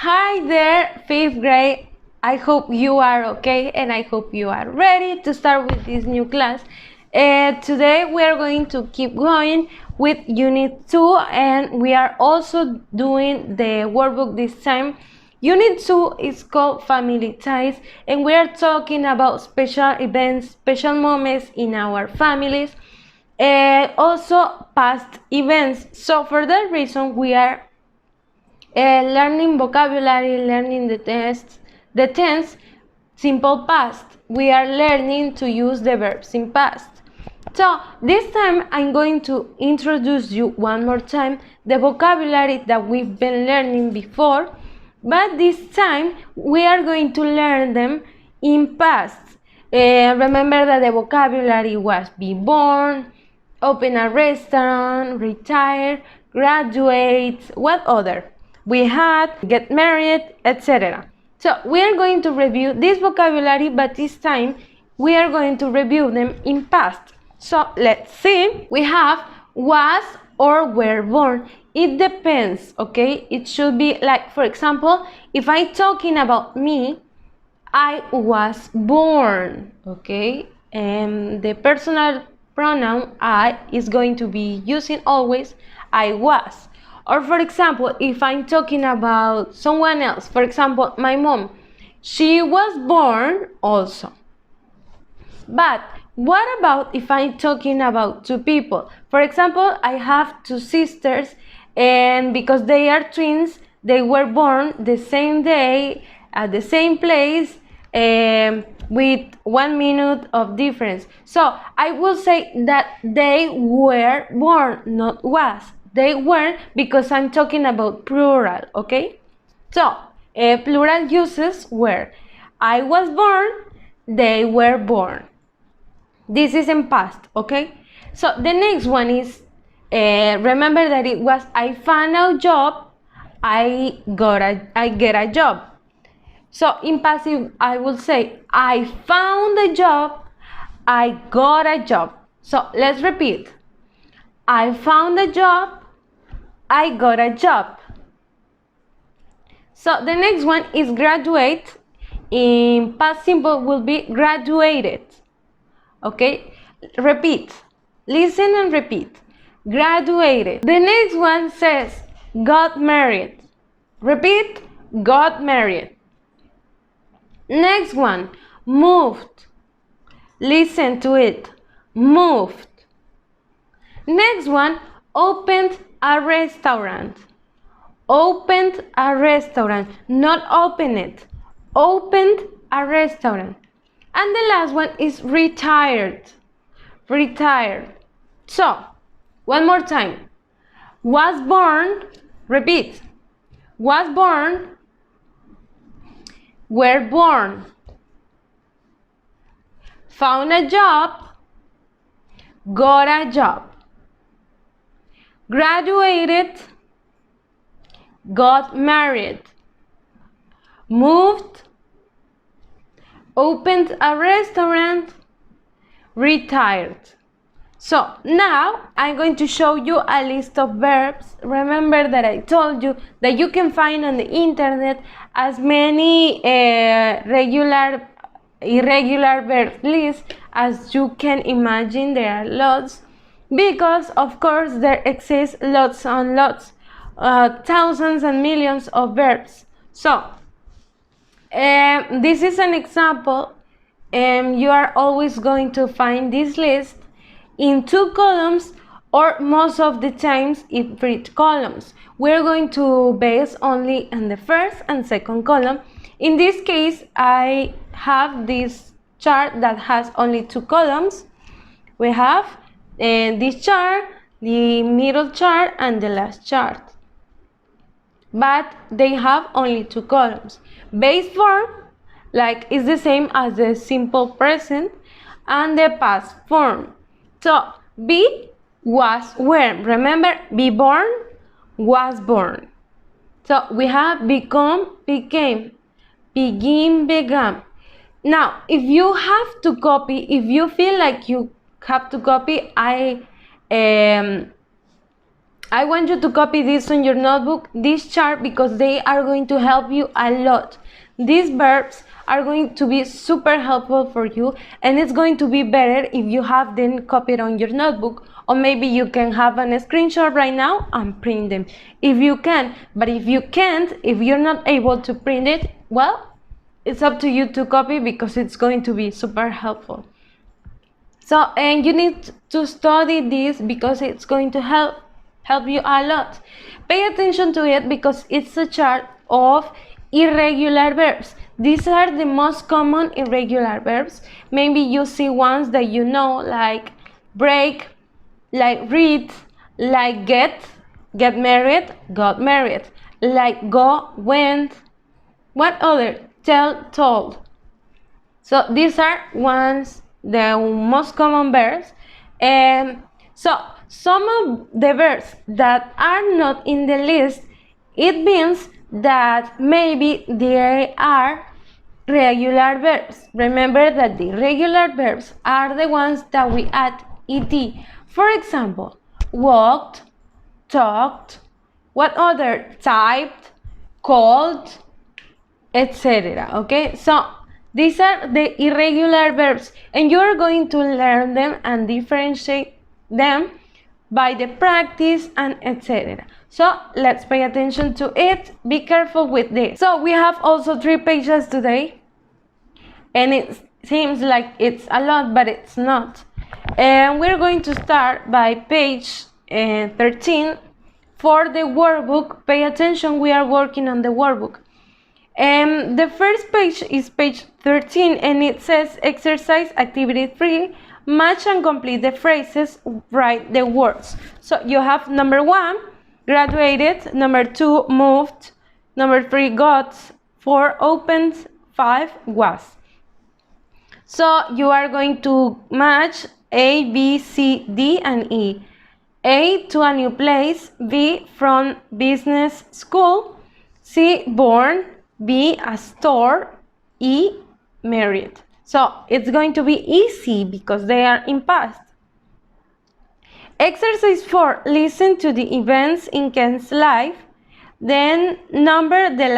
Hi there, fifth grade. I hope you are okay and I hope you are ready to start with this new class. Today we are going to keep going with Unit 2 and we are also doing the workbook this time. Unit 2 is called Family Ties and we are talking about special events, special moments in our families and also past events. So for that reason we are learning vocabulary, learning the tense, simple past. We are learning to use the verbs in past. So this time I'm going to introduce you one more time the vocabulary that we've been learning before, but this time we are going to learn them in past. Remember that the vocabulary was be born, open a restaurant, retire, graduate, what other? We had, get married, etc. So we are going to review this vocabulary, but this time we are going to review them in past. So let's see. We have was or were born. It depends, okay? It should be like, for example, if I'm talking about me, I was born, okay? And the personal pronoun I is going to be using always I was. Or for example, if I'm talking about someone else, for example, my mom, she was born also. But what about if I'm talking about two people? For example, I have two sisters and because they are twins, they were born the same day at the same place with 1 minute of difference. So I will say that they were born, not was. They were because I'm talking about plural, okay? So plural uses were. I was born, they were born. This is in past, okay? So the next one is, remember that it was I found a job, I get a job. So in passive, I will say I found a job, I got a job. So let's repeat. I found a job, I got a job. So the next one is graduate. In past simple will be graduated. Okay, repeat, listen and repeat. Graduated. The next one says got married. Repeat, got married. Next one, moved. Listen to it. Moved. Next one, opened a restaurant. Opened a restaurant, not open it. Opened a restaurant. And the last one is retired. Retired. So, one more time. Was born, repeat. Was born, were born. Found a job, got a job. Graduated, got married. Moved, opened a restaurant, retired. So now I'm going to show you a list of verbs. Remember that I told you that you can find on the internet as many regular, irregular verb lists as you can imagine. There are lots because of course there exist lots and lots, thousands and millions of verbs. So this is an example. You are always going to find this list in 2 columns or most of the times in 3 columns. We're going to base only on the first and second column. In this case, I have this chart that has only 2 columns. We have this chart, the middle chart, and the last chart. But they have only 2 columns. Base form, like, is the same as the simple present and the past form. So, be, was, were. Remember, be born, was born. So, we have become, became, begin, began. Now, if you have to copy, if you feel like you have to copy, I I want you to copy this on your notebook, this chart, because they are going to help you a lot. These verbs are going to be super helpful for you, and it's going to be better if you have them copied on your notebook, or maybe you can have a screenshot right now and print them if you can. But if you can't, if you're not able to print it, well, it's up to you to copy, because it's going to be super helpful. So, and you need to study this because it's going to help you a lot. Pay attention to it because it's a chart of irregular verbs. These are the most common irregular verbs. Maybe you see ones that you know, like break, like read, like get married, got married, like go, went. What other? Tell, told. So these are ones, the most common verbs. So some of the verbs that are not in the list, it means that maybe they are regular verbs. Remember that the regular verbs are the ones that we add ed. For example, walked, talked, what other? Typed, called, etc. Okay, so these are the irregular verbs, and you are going to learn them and differentiate them by the practice and etc. So let's pay attention to it. Be careful with this. So we have also 3 pages today, and it seems like it's a lot, but it's not. And we're going to start by page 13 for the workbook. Pay attention, we are working on the workbook. The first page is page 13, and it says exercise activity 3, match and complete the phrases, write the words. So you have number 1, graduated, number 2, moved, number 3, got, 4, opened, 5, was. So you are going to match A, B, C, D, and E. A, to a new place, B, from business school, C, born, B, a store, E, married. So it's going to be easy because they are in past. Exercise 4, listen to the events in Ken's life, then number the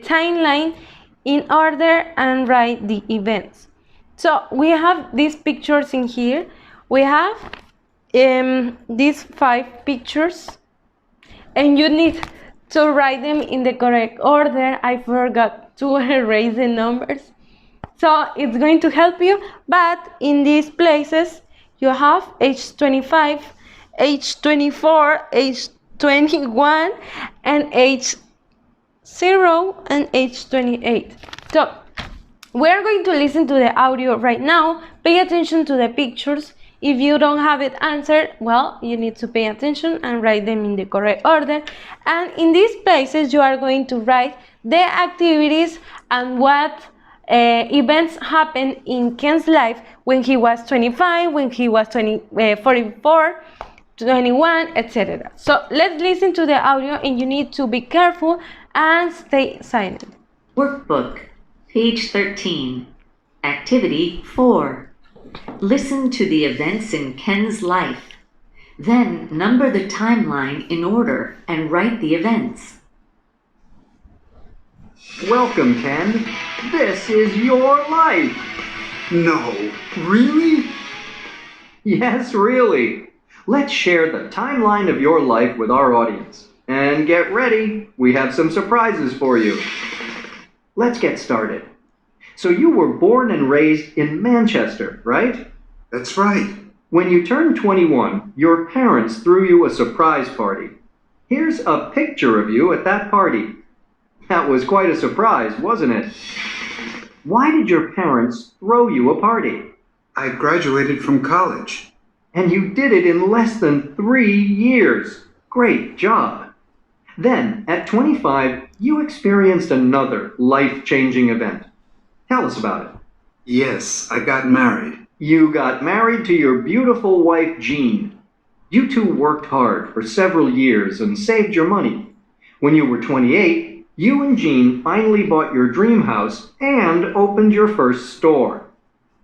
timeline in order and write the events. So we have these pictures in here. We have these 5 pictures, and you need to write them in the correct order. I forgot to erase the numbers, so it's going to help you. But in these places you have age 25, age 24, age 21, and age 0 and age 28. So we're going to listen to the audio right now. Pay attention to the pictures. If you don't have it answered, well, you need to pay attention and write them in the correct order. And in these places, you are going to write the activities and what events happened in Ken's life when he was 25, when he was 44, 21, etc. So let's listen to the audio, and you need to be careful and stay silent. Workbook, page 13, activity 4. Listen to the events in Ken's life. Then number the timeline in order and write the events. Welcome, Ken. This is your life. No, really? Yes, really. Let's share the timeline of your life with our audience. And get ready, we have some surprises for you. Let's get started. So you were born and raised in Manchester, right? That's right. When you turned 21, your parents threw you a surprise party. Here's a picture of you at that party. That was quite a surprise, wasn't it? Why did your parents throw you a party? I graduated from college. And you did it in less than 3 years. Great job. Then, at 25, you experienced another life-changing event. Tell us about it. Yes, I got married. You got married to your beautiful wife, Jean. You two worked hard for several years and saved your money. When you were 28, you and Jean finally bought your dream house and opened your first store.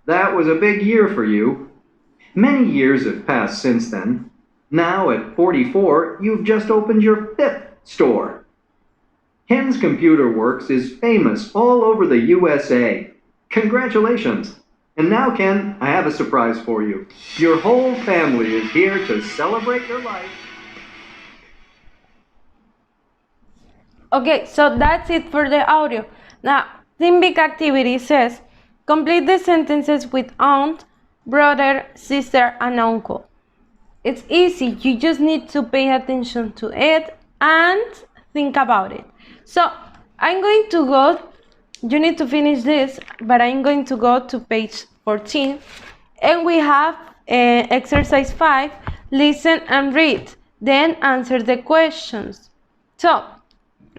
That was a big year for you. Many years have passed since then. Now, at 44, you've just opened your fifth store. Ken's Computer Works is famous all over the USA. Congratulations! And now, Ken, I have a surprise for you. Your whole family is here to celebrate your life. Okay, so that's it for the audio. Now, Team Big Activity says, complete the sentences with aunt, brother, sister, and uncle. It's easy, you just need to pay attention to it and think about it. So, I'm going to go, you need to finish this, but I'm going to go to page 14, and we have exercise 5, listen and read, then answer the questions. So,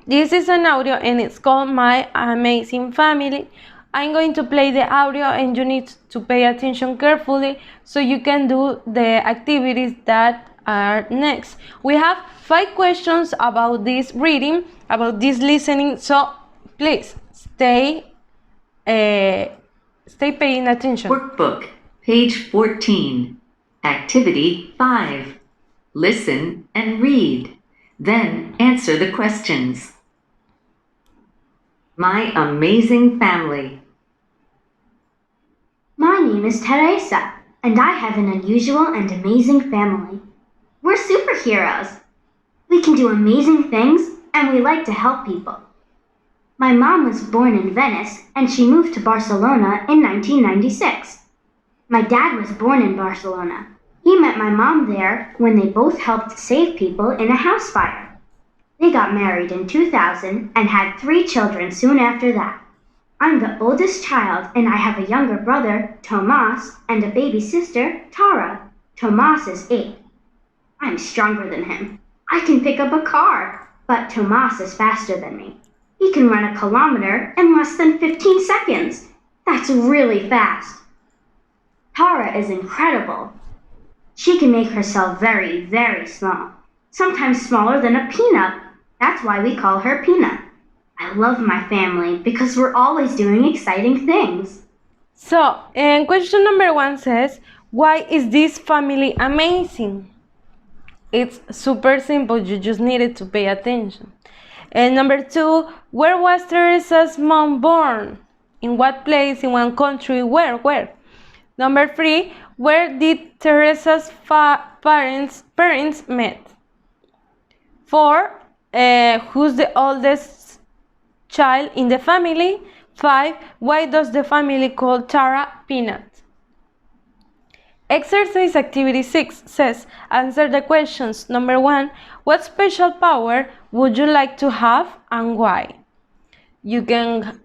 this is an audio and it's called My Amazing Family. I'm going to play the audio and you need to pay attention carefully so you can do the activities that are next. We have 5 questions about this reading, about this listening, so please stay paying attention. Workbook, page 14. Activity 5. Listen and read. Then answer the questions. My amazing family. My name is Teresa, and I have an unusual and amazing family. We're superheroes. We can do amazing things, and we like to help people. My mom was born in Venice, and she moved to Barcelona in 1996. My dad was born in Barcelona. He met my mom there when they both helped save people in a house fire. They got married in 2000 and had 3 children soon after that. I'm the oldest child, and I have a younger brother, Tomas, and a baby sister, Tara. Tomas is 8. I'm stronger than him. I can pick up a car, but Tomas is faster than me. He can run a kilometer in less than 15 seconds. That's really fast. Tara is incredible. She can make herself very, very small, sometimes smaller than a peanut. That's why we call her Peanut. I love my family because we're always doing exciting things. So, and question number 1 says, why is this family amazing? It's super simple, you just needed to pay attention. And number 2, where was Teresa's mom born? In what place, in what country, where? Number 3, where did Teresa's parents met? 4, who's the oldest child in the family? 5, why does the family call Tara Peanut? Exercise activity 6 says, answer the questions. Number 1, what special power would you like to have and why? You can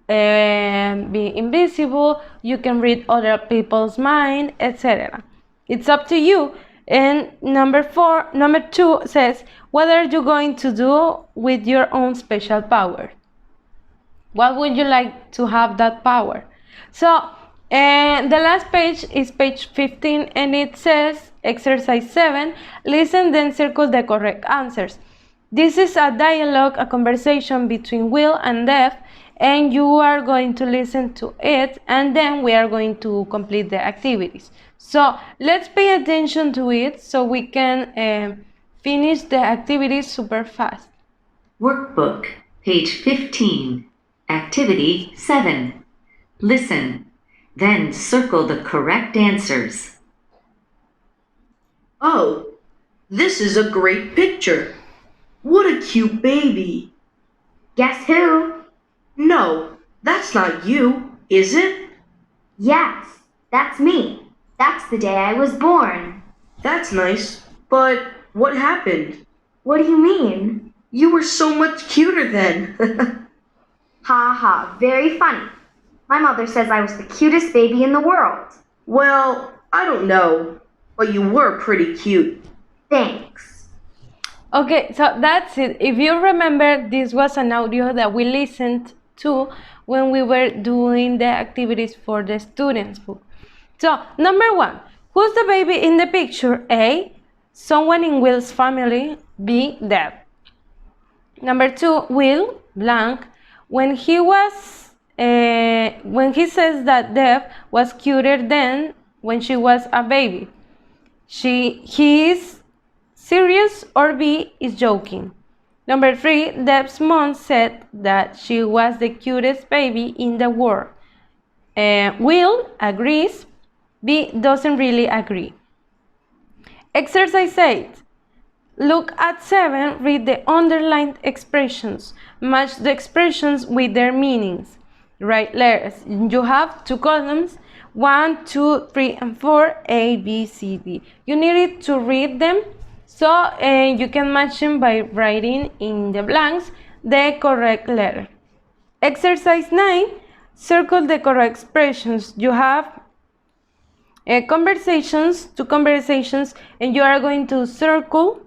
be invisible, you can read other people's mind, etc. It's up to you. And number 2 says, what are you going to do with your own special power? What would you like to have that power? So, the last page is page 15 and it says, exercise 7, listen then circle the correct answers. This is a dialogue, a conversation between Will and Dev, and you are going to listen to it and then we are going to complete the activities. So let's pay attention to it so we can finish the activities super fast. Workbook, page 15. Activity 7. Listen. Then circle the correct answers. Oh, this is a great picture. What a cute baby. Guess who? No, that's not you, is it? Yes, that's me. That's the day I was born. That's nice, but what happened? What do you mean? You were so much cuter then. Ha ha, very funny. My mother says I was the cutest baby in the world. Well, I don't know, but you were pretty cute. Thanks. Okay, so that's it. If you remember, this was an audio that we listened to when we were doing the activities for the students book. So, number 1, who's the baby in the picture? A, someone in Will's family. B, Deb. Number 2, Will, blank, when he says that Deb was cuter than when she was a baby. he is serious or B is joking. Number 3, Deb's mom said that she was the cutest baby in the world. Will agrees, B doesn't really agree. Exercise 8. Look at 7, read the underlined expressions. Match the expressions with their meanings. Write letters. You have 2 columns, 1, 2, 3, and 4, A, B, C, D. You need to read them, so you can match them by writing in the blanks the correct letter. Exercise 9, circle the correct expressions. You have conversations, 2 conversations, and you are going to circle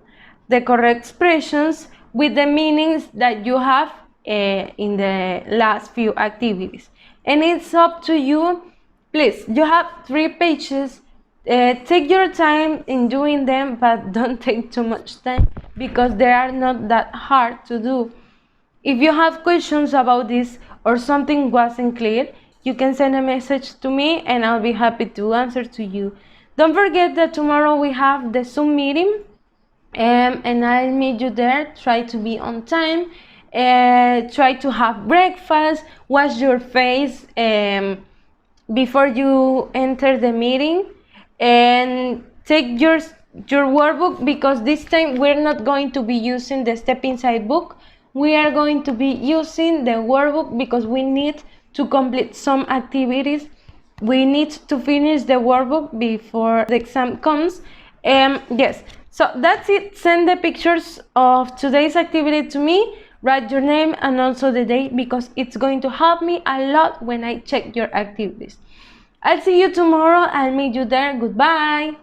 the correct expressions with the meanings that you have in the last few activities. And it's up to you. Please, you have 3 pages. Take your time in doing them, but don't take too much time because they are not that hard to do. If you have questions about this or something wasn't clear, you can send a message to me and I'll be happy to answer to you. Don't forget that tomorrow we have the Zoom meeting, and I'll meet you there. Try to be on time, try to have breakfast, wash your face before you enter the meeting, and take your workbook, because this time we're not going to be using the Step Inside book. We are going to be using the workbook because we need to complete some activities. We need to finish the workbook before the exam comes. Yes, so that's it. Send the pictures of today's activity to me. Write your name and also the date, because it's going to help me a lot when I check your activities. I'll see you tomorrow. I'll meet you there. Goodbye.